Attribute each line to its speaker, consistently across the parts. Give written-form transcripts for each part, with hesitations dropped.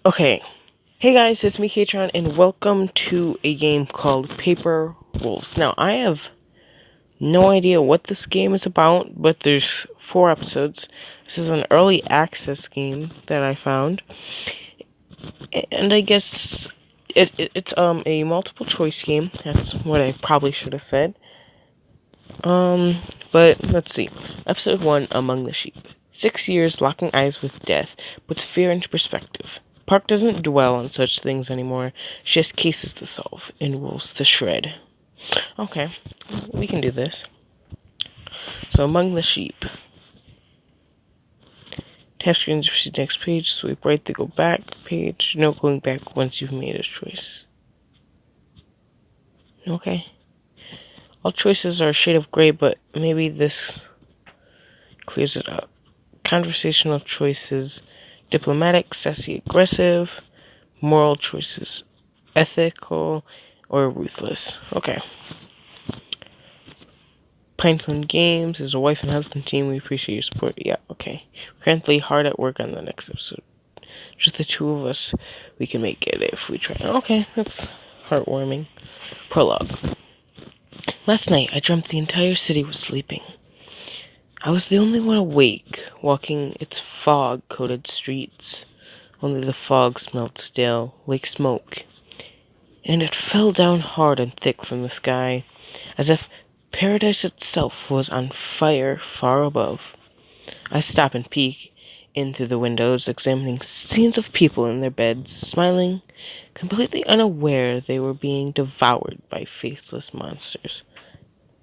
Speaker 1: Okay, hey guys, it's me, Katron, and welcome to a game called Paper Wolves. Now, I have no idea what this game is about, but there's 4 episodes. This is an early access game that I found, and I guess it's a multiple choice game. That's what I probably should have said. But let's see. Episode 1, Among the Sheep. 6 years locking eyes with death puts fear into perspective. Park doesn't dwell on such things anymore. She has cases to solve and wolves to shred. Okay, we can do this. So, Among the Sheep. Tap screen to proceed to the next page. Swipe right to go back. Page. No going back once you've made a choice. Okay. All choices are a shade of gray, but maybe this clears it up. Conversational choices, diplomatic, sassy, aggressive, moral choices, ethical, or ruthless. Okay. Pinecone Games is a wife and husband team. We appreciate your support. Yeah, okay. Currently hard at work on the next episode. Just the two of us. We can make it if we try. Okay, that's heartwarming. Prologue. Last night, I dreamt the entire city was sleeping. I was the only one awake, walking its fog-coated streets. Only the fog smelled stale, like smoke, and it fell down hard and thick from the sky, as if paradise itself was on fire far above. I stop and peek in through the windows, examining scenes of people in their beds, smiling, completely unaware they were being devoured by faceless monsters.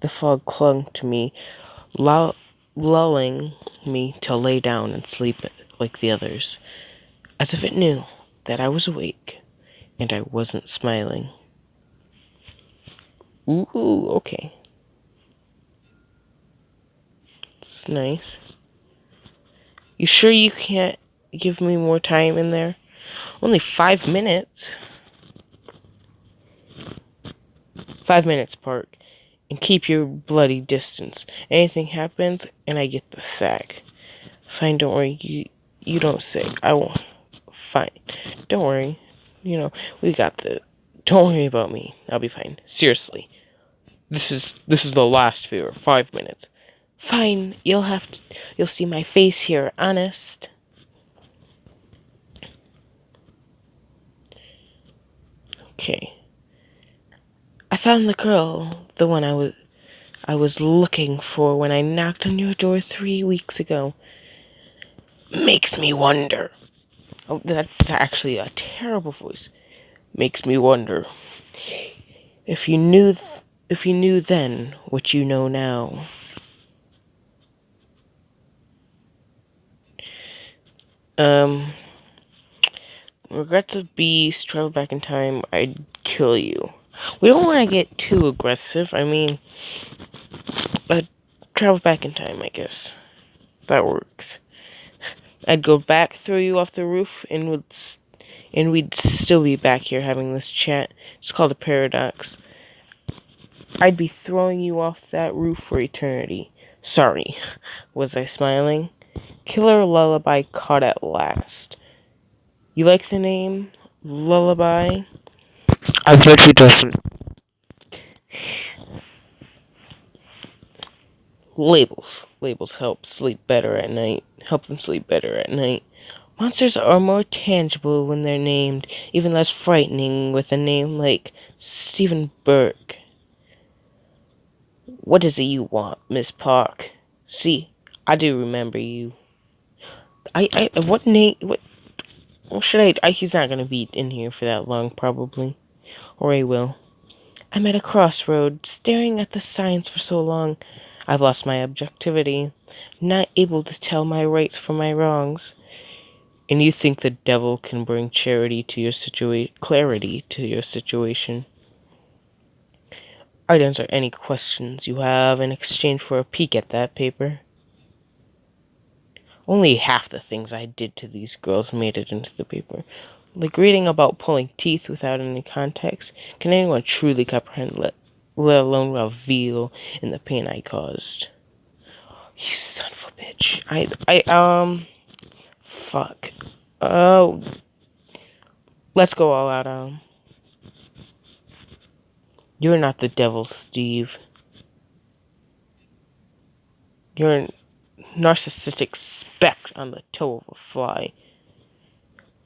Speaker 1: The fog clung to me, lulling me to lay down and sleep like the others, as if it knew that I was awake and I wasn't smiling. Ooh, okay. It's nice. You sure you can't give me more time in there? Only 5 minutes. 5 minutes, Park. And keep your bloody distance. Anything happens, and I get the sack. Fine, don't worry. You don't say. I won't. Fine. Don't worry. We got the. Don't worry about me. I'll be fine. Seriously. This is the last fear. 5 minutes. Fine. You'll see my face here. Honest. Okay. I found the girl, the one I was looking for when I knocked on your door 3 weeks ago. Makes me wonder. Oh, that's actually a terrible voice. Makes me wonder. If you knew then what you know now. Regrets of beast, travel back in time, I'd kill you. We don't want to get too aggressive. I mean, travel back in time, I guess. That works. I'd go back, throw you off the roof, and we'd still be back here having this chat. It's called a paradox. I'd be throwing you off that roof for eternity. Sorry. Was I smiling? Killer Lullaby caught at last. You like the name? Lullaby? I bet he doesn't. Labels. Labels help sleep better at night. Help them sleep better at night. Monsters are more tangible when they're named, even less frightening with a name like Stephen Burke. What is it you want, Miss Park? See, I do remember you. What name, what should he's not gonna be in here for that long, probably. Or he will. I'm at a crossroad, staring at the signs for so long. I've lost my objectivity, not able to tell my rights from my wrongs. And you think the devil can bring clarity to your situation. I'd answer any questions you have in exchange for a peek at that paper. Only half the things I did to these girls made it into the paper. Like reading about pulling teeth without any context. Can anyone truly comprehend, let alone reveal in the pain I caused? You son of a bitch. Fuck. Oh, Let's go all out on him. You're not the devil, Steve. You're a narcissistic speck on the toe of a fly.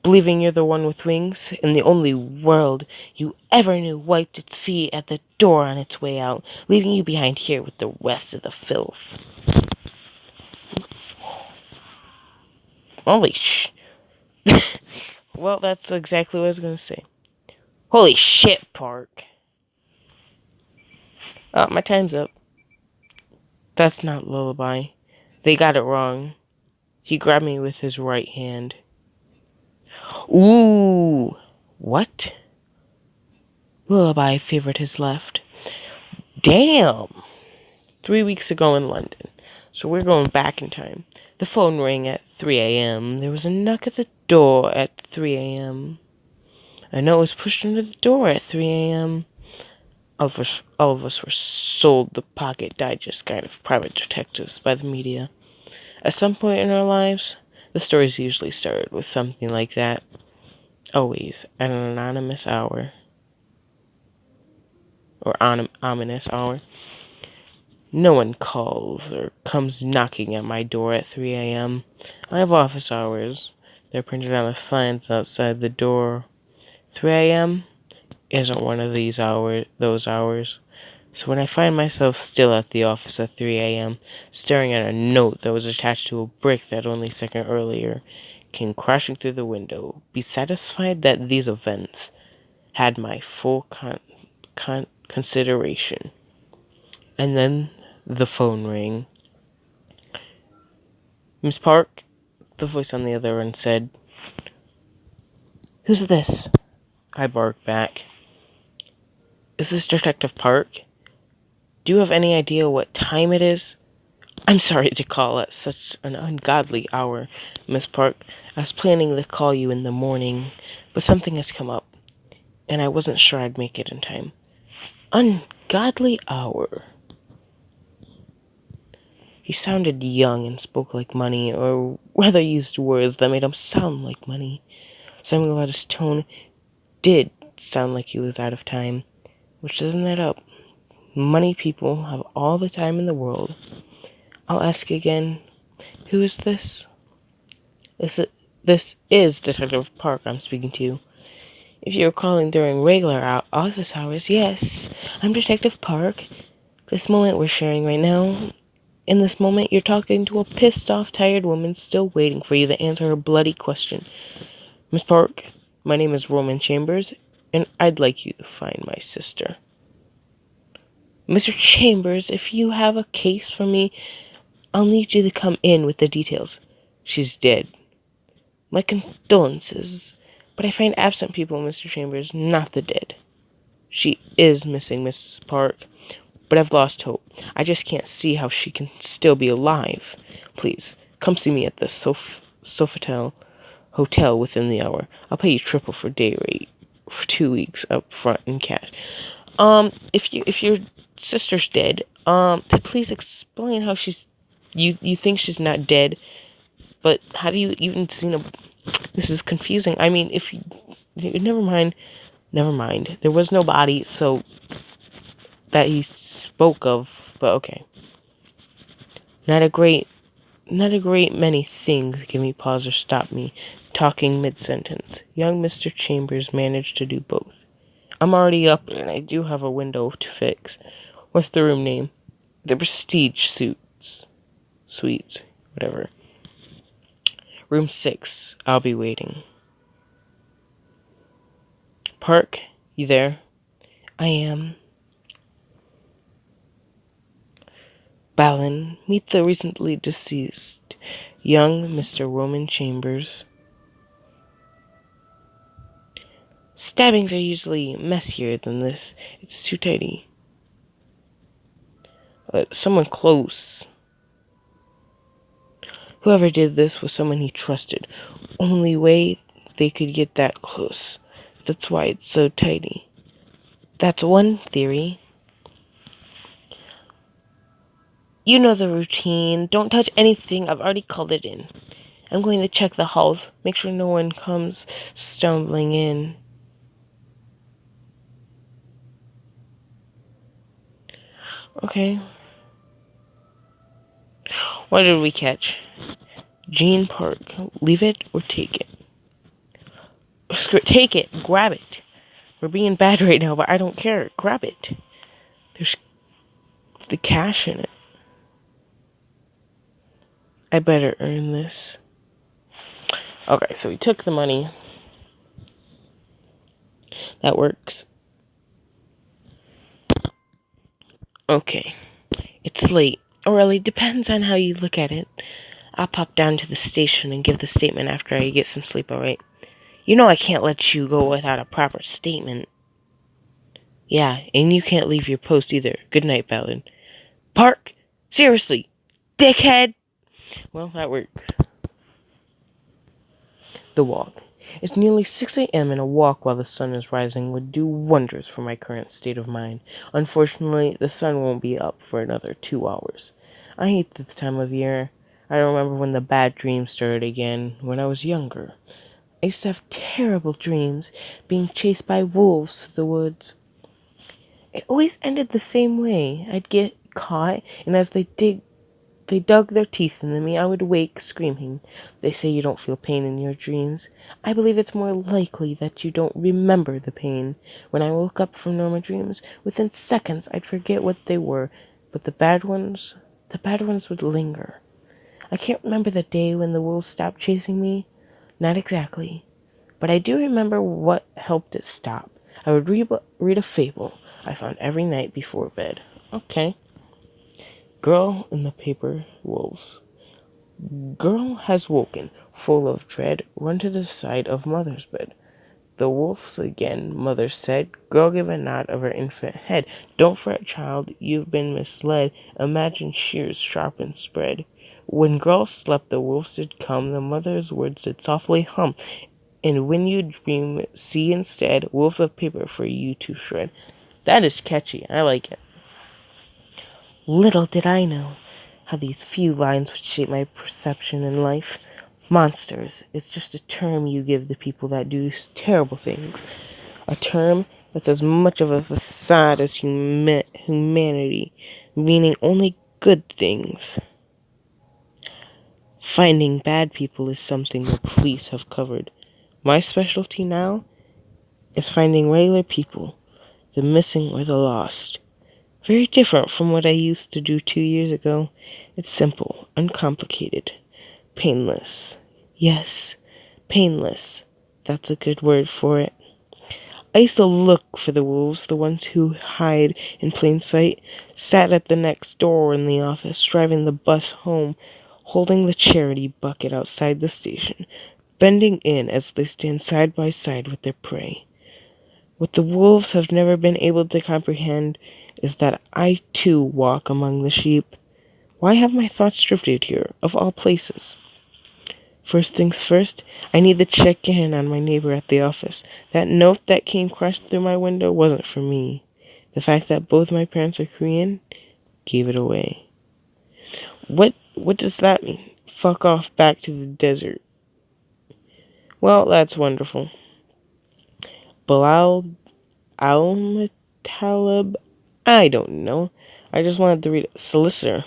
Speaker 1: Believing you're the one with wings, and the only world you ever knew wiped its feet at the door on its way out, leaving you behind here with the rest of the filth. Holy sh... Well, that's exactly what I was gonna say. Holy shit, Park. Oh, my time's up. That's not Lullaby. They got it wrong. He grabbed me with his right hand. Ooh! What? Lullaby favored his left. Damn! 3 weeks ago in London. So we're going back in time. The phone rang at 3 a.m. There was a knock at the door at 3 a.m. A note was pushed under the door at 3 a.m. All of us were sold the Pocket Digest guide of private detectives by the media. At some point in our lives, the stories usually started with something like that. Always at an anonymous hour. Or ominous hour. No one calls or comes knocking at my door at 3 a.m. I have office hours. They're printed on the signs outside the door. 3 a.m. isn't one of those hours. So when I find myself still at the office at 3 a.m., staring at a note that was attached to a brick that only a second earlier came crashing through the window, be satisfied that these events had my full consideration. And then the phone rang. Miss Park? The voice on the other end said. Who's this? I barked back. Is this Detective Park? Do you have any idea what time it is? I'm sorry to call at such an ungodly hour, Miss Park. I was planning to call you in the morning, but something has come up, and I wasn't sure I'd make it in time. Ungodly hour. He sounded young and spoke like money, or rather used words that made him sound like money. Something about his tone did sound like he was out of time, which doesn't add up. Money people have all the time in the world. I'll ask again, who is this? This is Detective Park I'm speaking to. If you're calling during regular office hours, yes, I'm Detective Park. This moment we're sharing right now, in this moment you're talking to a pissed off, tired woman still waiting for you to answer her bloody question. Miss Park, my name is Roman Chambers, and I'd like you to find my sister. Mr. Chambers, if you have a case for me, I'll need you to come in with the details. She's dead. My condolences, but I find absent people, Mr. Chambers, not the dead. She is missing, Miss Park, but I've lost hope. I just can't see how she can still be alive. Please, come see me at the Sofitel Hotel within the hour. I'll pay you triple for day rate for 2 weeks up front in cash. If your sister's dead, to please explain how you think she's not dead, but how do you even see no? This is confusing. I mean, if you never mind. There was no body, so that he spoke of, but okay. Not a great many things give me pause or stop me talking mid-sentence. Young Mr. Chambers managed to do both. I'm already up, and I do have a window to fix. What's the room name? The Prestige Suites, whatever. Room 6. I'll be waiting. Park, you there? I am. Balin, meet the recently deceased young Mr. Roman Chambers. Stabbings are usually messier than this. It's too tidy. Someone close. Whoever did this was someone he trusted. Only way they could get that close. That's why it's so tidy. That's one theory. You know the routine. Don't touch anything. I've already called it in. I'm going to check the halls. Make sure no one comes stumbling in. Okay. What did we catch? Gene Park. Leave it or take it? Take it. Grab it. We're being bad right now, but I don't care. Grab it. There's the cash in it. I better earn this. Okay, so we took the money. That works. Okay. It's late. Or really, depends on how you look at it. I'll pop down to the station and give the statement after I get some sleep, alright? You know I can't let you go without a proper statement. Yeah, and you can't leave your post either. Good night, Ballard. Park! Seriously! Dickhead! Well, that works. The walk. It's nearly 6 a.m. and a walk while the sun is rising would do wonders for my current state of mind. Unfortunately, the sun won't be up for another 2 hours. I hate this time of year. I remember when the bad dreams started again when I was younger. I used to have terrible dreams, being chased by wolves through the woods. It always ended the same way. I'd get caught, and as they dug their teeth into me, I would wake screaming. They say you don't feel pain in your dreams. I believe it's more likely that you don't remember the pain. When I woke up from normal dreams, within seconds I'd forget what they were, but the bad ones would linger. I can't remember the day when the wolves stopped chasing me. Not exactly. But I do remember what helped it stop. I would read a fable I found every night before bed. Okay. Girl in the paper wolves. Girl has woken, full of dread, run to the side of mother's bed. The wolves again, mother said. Girl gave a nod of her infant head. Don't fret, child, you've been misled. Imagine shears sharp and spread. When girl slept, the wolves did come. The mother's words did softly hum. And when you dream, see instead wolves of paper for you to shred. That is catchy. I like it. Little did I know how these few lines would shape my perception in life. Monsters is just a term you give the people that do terrible things. A term that's as much of a facade as humanity, meaning only good things. Finding bad people is something the police have covered. My specialty now is finding regular people, the missing or the lost. Very different from what I used to do 2 years ago. It's simple, uncomplicated, painless. Yes, painless. That's a good word for it. I used to look for the wolves, the ones who hide in plain sight, sat at the next door in the office, driving the bus home, holding the charity bucket outside the station, bending in as they stand side by side with their prey. What the wolves have never been able to comprehend is that I too walk among the sheep. Why have my thoughts drifted here, of all places? First things first, I need to check in on my neighbor at the office. That note that came crashed through my window wasn't for me. The fact that both my parents are Korean gave it away. What does that mean? Fuck off back to the desert. Well, that's wonderful. Bilal Al-Mutalib? I don't know. I just wanted to read it. Solicitor.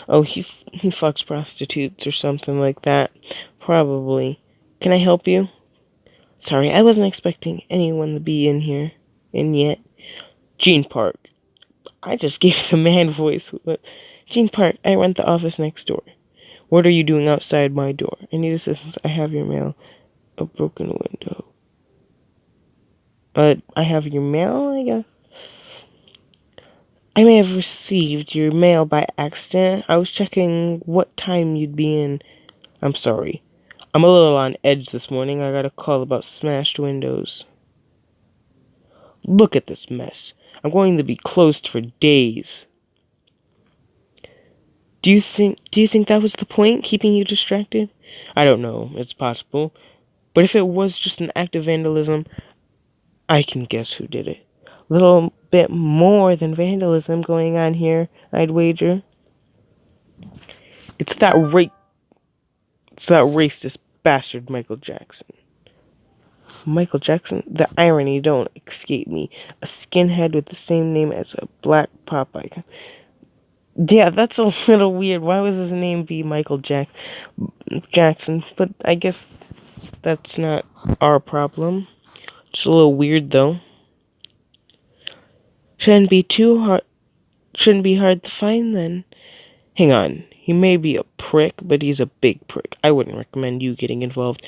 Speaker 1: Oh, he fucks prostitutes or something like that. Probably. Can I help you? Sorry, I wasn't expecting anyone to be in here. And yet. Gene Park. I just gave the man voice. Gene Park, I rent the office next door. What are you doing outside my door? I need assistance. I have your mail. A broken window. I have your mail, I guess. I may have received your mail by accident. I was checking what time you'd be in. I'm sorry. I'm a little on edge this morning. I got a call about smashed windows. Look at this mess. I'm going to be closed for days. Do you think that was the point, keeping you distracted? I don't know. It's possible. But if it was just an act of vandalism, I can guess who did it. A little bit more than vandalism going on here, I'd wager. It's that It's that racist bastard Michael Jackson. Michael Jackson? The irony don't escape me. A skinhead with the same name as a black pop icon. Yeah, that's a little weird. Why was his name be Michael Jackson? But I guess that's not our problem. It's a little weird though. Shouldn't be too hard. Shouldn't be hard to find then. Hang on. He may be a prick, but he's a big prick. I wouldn't recommend you getting involved.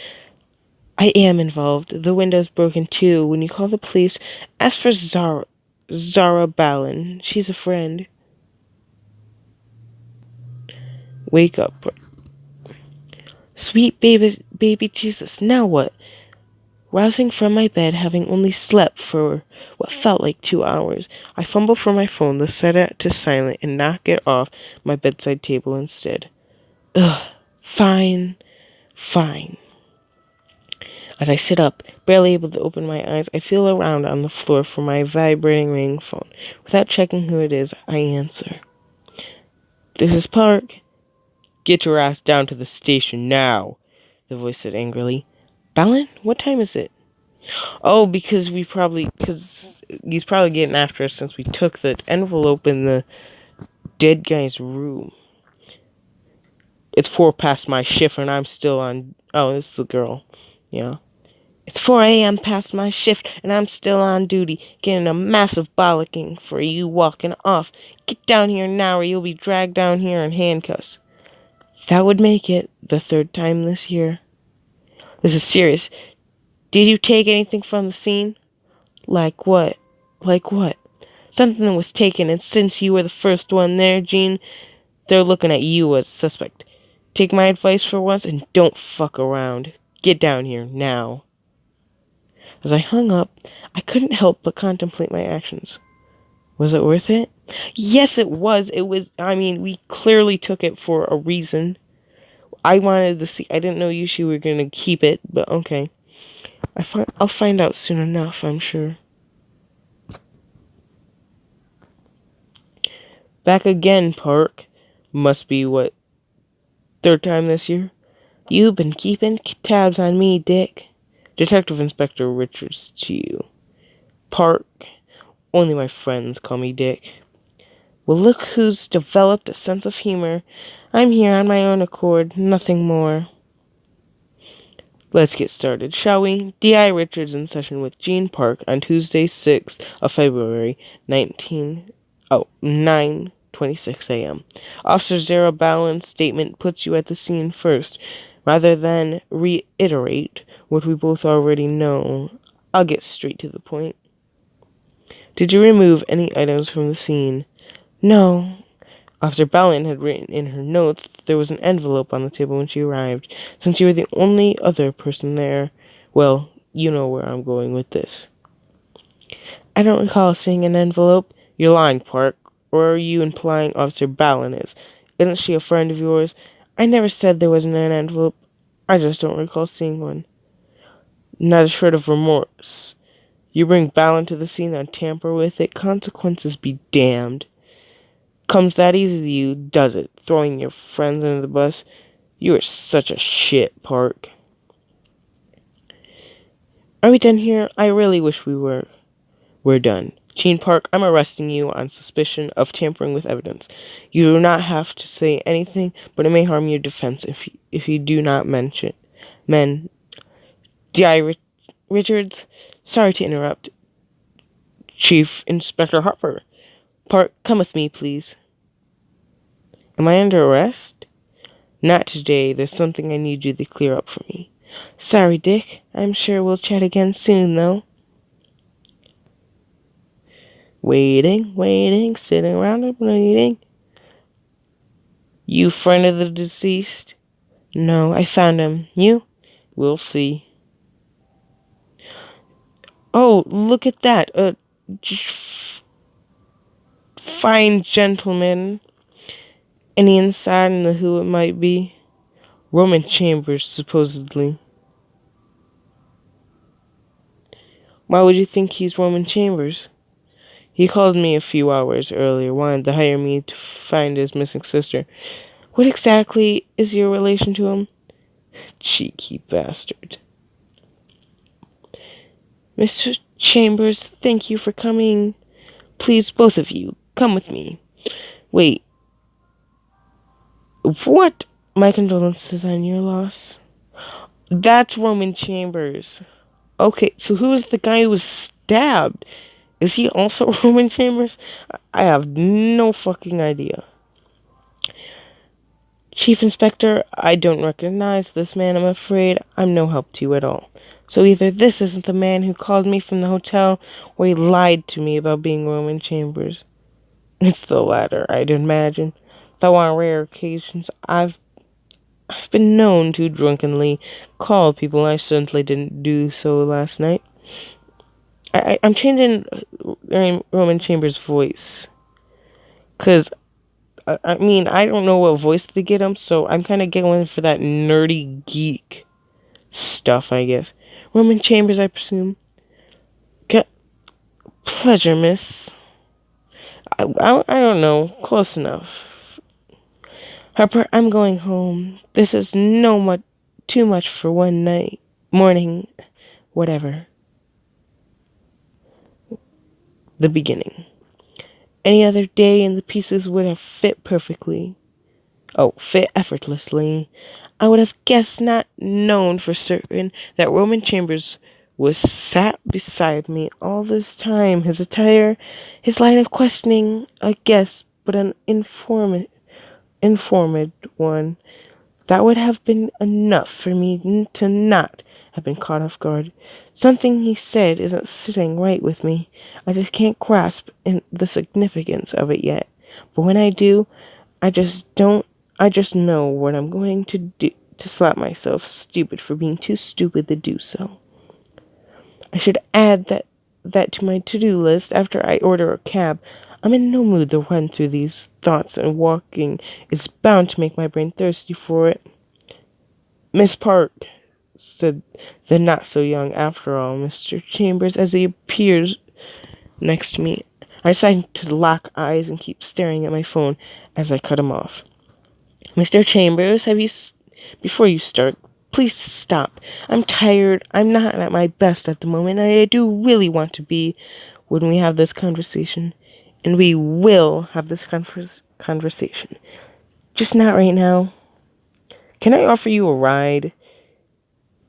Speaker 1: I am involved. The window's broken too. When you call the police, ask for Zara Ballin. She's a friend. Wake up. Sweet baby Jesus. Now what? Rousing from my bed, having only slept for what felt like 2 hours, I fumble for my phone to set it to silent and knock it off my bedside table instead. Ugh. Fine. Fine. As I sit up, barely able to open my eyes, I feel around on the floor for my vibrating ring phone. Without checking who it is, I answer. This is Park. Get your ass down to the station now, the voice said angrily. Ballin, what time is it? Oh, because he's probably getting after us since we took the envelope in the dead guy's room. It's 4 past my shift and I'm still on. Oh, this is the girl. Yeah. It's 4 a.m. past my shift and I'm still on duty, getting a massive bollocking for you walking off. Get down here now or you'll be dragged down here in handcuffs. That would make it the 3rd time this year. This is serious. Did you take anything from the scene? Like what? Like what? Something was taken, and since you were the first one there, Jean, they're looking at you as a suspect. Take my advice for once and don't fuck around. Get down here, now. As I hung up, I couldn't help but contemplate my actions. Was it worth it? Yes, it was. We clearly took it for a reason. I wanted to see. I didn't know you were going to keep it, but okay. I'll find out soon enough, I'm sure. Back again, Park. Must be, 3rd time this year? You've been keeping tabs on me, Dick. Detective Inspector Richards to you. Park. Only my friends call me Dick. Well, look who's developed a sense of humor. I'm here on my own accord, nothing more. Let's get started, shall we? D.I. Richards in session with Jean Park on Tuesday, 6th of February, 9:26 a.m. Officer Zara Ballin's statement puts you at the scene first. Rather than reiterate what we both already know, I'll get straight to the point. Did you remove any items from the scene? No. Officer Ballin had written in her notes that there was an envelope on the table when she arrived. Since you were the only other person there, well, you know where I'm going with this. I don't recall seeing an envelope. You're lying, Park. Or are you implying Officer Ballin is? Isn't she a friend of yours? I never said there wasn't an envelope. I just don't recall seeing one. Not a shred of remorse. You bring Ballin to the scene and tamper with it, consequences be damned. Comes that easy to you, does it? Throwing your friends under the bus? You are such a shit, Park. Are we done here? I really wish we were. We're done. Jean Park, I'm arresting you on suspicion of tampering with evidence. You do not have to say anything, but it may harm your defense if you do not mention. D.I. Richards, sorry to interrupt. Chief Inspector Harper. Park, come with me, please. Am I under arrest? Not today. There's something I need you to clear up for me. Sorry, Dick. I'm sure we'll chat again soon, though. Waiting, sitting around and waiting. You friend of the deceased? No, I found him. You? We'll see. Oh, look at that. Fine gentleman. Any insight into who it might be? Roman Chambers, supposedly. Why would you think he's Roman Chambers? He called me a few hours earlier, wanted to hire me to find his missing sister. What exactly is your relation to him? Cheeky bastard. Mr. Chambers, thank you for coming. Please, both of you, come with me. Wait. What? My condolences on your loss. That's Roman Chambers. Okay, so who is the guy who was stabbed? Is he also Roman Chambers? I have no fucking idea. Chief Inspector, I don't recognize this man. I'm afraid I'm no help to you at all. So either this isn't the man who called me from the hotel, or he lied to me about being Roman Chambers. It's the latter, I'd imagine. Though on rare occasions, I've been known to drunkenly call people. I certainly didn't do so last night. I'm changing Roman Chambers' voice. Because, I mean, I don't know what voice to get him, so I'm kind of going for that nerdy geek stuff, I guess. Roman Chambers, I presume. Pleasure, miss. I don't know. Close enough. Harper, I'm going home. This is too much for one night. Morning. Whatever. The beginning. Any other day and the pieces would have fit perfectly. Oh, fit effortlessly. I would have guessed, not known for certain, that Roman Chambers was sat beside me all this time. His attire, his line of questioning, a guess, but an informed one. That would have been enough for me to not have been caught off guard. Something he said isn't sitting right with me. I just can't grasp the significance of it yet. But when I do, I just don't. I just know what I'm going to do to slap myself stupid for being too stupid to do so. I should add that to my to-do list after I order a cab. I'm in no mood to run through these thoughts, and walking is bound to make my brain thirsty for it. Miss Park, said the not-so-young, after all, Mr. Chambers, as he appears next to me. I decided to lock eyes and keep staring at my phone as I cut him off. Mr. Chambers, before you start, please stop. I'm tired. I'm not at my best at the moment. I do really want to be when we have this conversation. And we will have this conversation. Just not right now. Can I offer you a ride?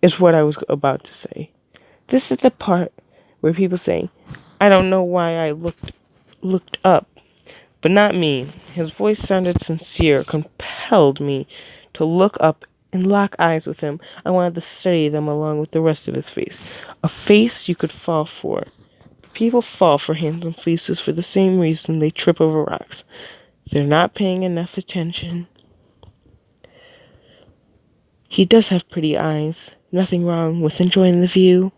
Speaker 1: Is what I was about to say. This is the part where people say, I don't know why I looked up. But not me. His voice sounded sincere, compelled me to look up and lock eyes with him. I wanted to study them along with the rest of his face. A face you could fall for. People fall for handsome faces for the same reason they trip over rocks. They're not paying enough attention. He does have pretty eyes. Nothing wrong with enjoying the view.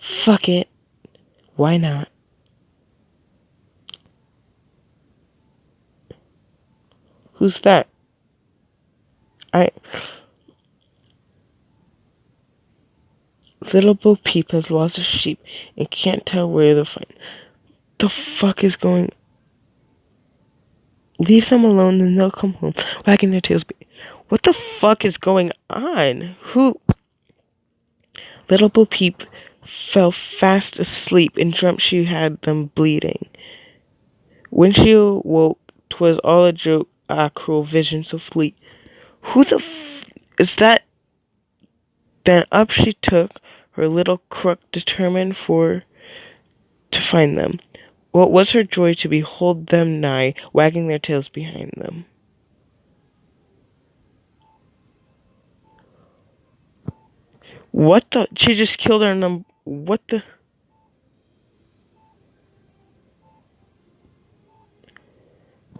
Speaker 1: Fuck it. Why not? Who's that? Little Bo Peep has lost a sheep and can't tell where to find. The fuck is going? Leave them alone and they'll come home, wagging their tails. What the fuck is going on? Who? Little Bo Peep fell fast asleep and dreamt she had them bleeding. When she awoke, 'twas all a joke, cruel vision so fleet. Who the is that? Then up she took, her little crook determined to find them. What was her joy to behold them nigh, wagging their tails behind them. What the? She just killed her what the?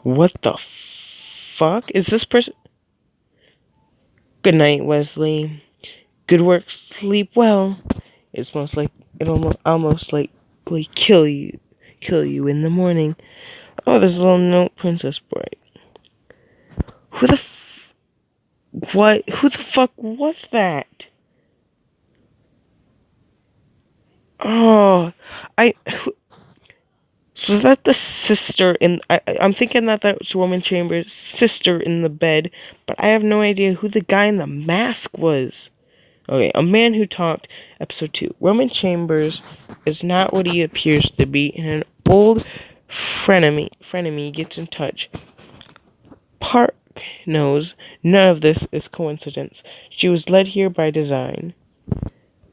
Speaker 1: What the fuck? Is this person? Good night, Wesley. Good work, sleep well. It's most like almost likely kill you in the morning. Oh, there's a little note, Princess Bride. What? Who the fuck was that? Oh, So is that the sister in? I'm thinking that that's Roman Chambers' sister in the bed, but I have no idea who the guy in the mask was. Okay, A Man Who Talked, episode 2. Roman Chambers is not what he appears to be, and an old frenemy gets in touch. Park knows none of this is coincidence. She was led here by design.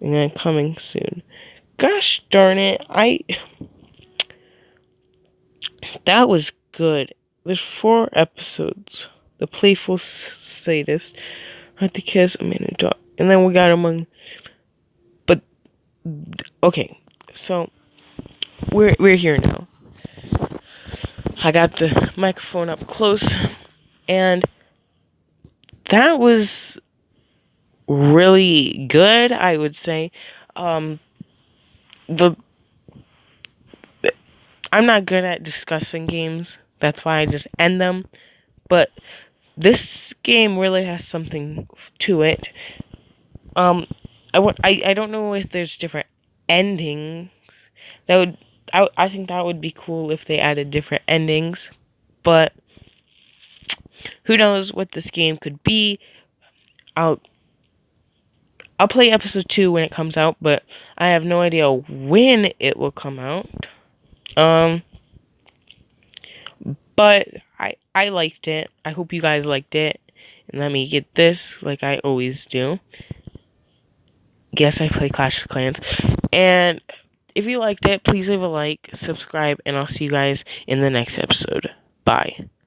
Speaker 1: And then coming soon. Gosh darn it, that was good. There's 4 episodes. The Playful Sadist, Hunt the Kiss, A Man Who Talked. And then we got Among... But, okay, so, we're here now. I got the microphone up close, and that was really good, I would say. The I'm not good at discussing games. That's why I just end them. But this game really has something to it. I don't know if there's different endings. That would I think that would be cool if they added different endings. But who knows what this game could be? I'll I'll play episode 2 when it comes out, but I have no idea when it will come out. But I liked it. I hope you guys liked it. And let me get this, like I always do. Yes, I play Clash of Clans. And if you liked it, please leave a like, subscribe, and I'll see you guys in the next episode. Bye.